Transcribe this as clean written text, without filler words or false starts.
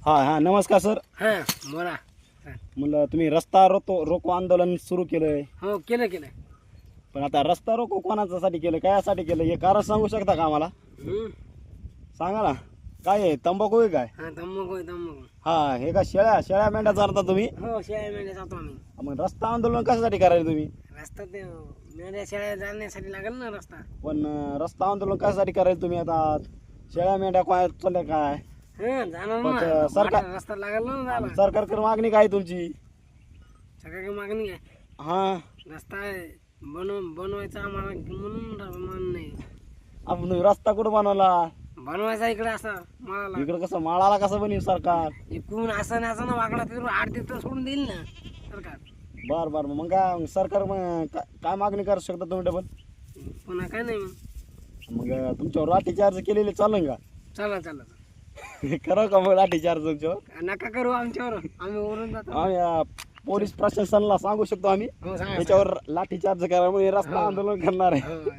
हा हा नमस्कार सर. हा बोला. म्हणलं तुम्ही रस्ता रोको आंदोलन सुरू केलंय, हो केलं केलं. पण आता रस्ता रोको कोणाच्यासाठी केलं, कायासाठी केलं हे कारण सांगू शकता का आम्हाला? हम्म. सांगा ना. काय आहे, तंबाखू आहे काय? हा तंबाखू आहे तंबाखू. हा हे का शेळ्या मेंढ्या चारता तुम्ही? हो शेळ्या मेंढ्या जातो आम्ही. मग रस्ता आंदोलन कशासाठी करायला तुम्ही? रस्ता ते मेंढ्या शेळ्या जाण्यासाठी लागेल ना रस्ता. पण रस्ता आंदोलन कशासाठी करायला तुम्ही? आता शेळ्या मेंढ्या काय चालल्या काय? हा जाणार पण ते ना सरकार- मोठा रस्ता लागेल ना झाला. सरकारकडे मागणी काय तुमची? सगळ्या मागणी आहे. हा रस्ता आहे बनवायचा आम्हाला म्हणून मान नाही. आपण तुम्ही रस्ता कुठं बनवला? बनवायचा इकडे असा मला इकडं कसं माळाला कसं बनवू सरकार? इकडून असं नाही असं ना वाकडा तिकडून 8 दिवस सोडून देईल ना सरकार. बर बर मग काय मग सरकार मग काय मागणी करू शकता तुम्ही डबल? पुन्हा काय नाही मग मग तुमच्यावर लाठीचार्ज केलेले चालेल का? चला चला. करा का मग लाठीचार्ज तुमच्यावर? नका करू आमच्यावर, आम्ही वरून जातो. आम्ही पोलीस प्रशासनाला सांगू शकतो आम्ही हो सांगा. त्याच्यावर लाठीचार्ज करा, मग हे रस्ता हो. आंदोलन करणार आहे. हो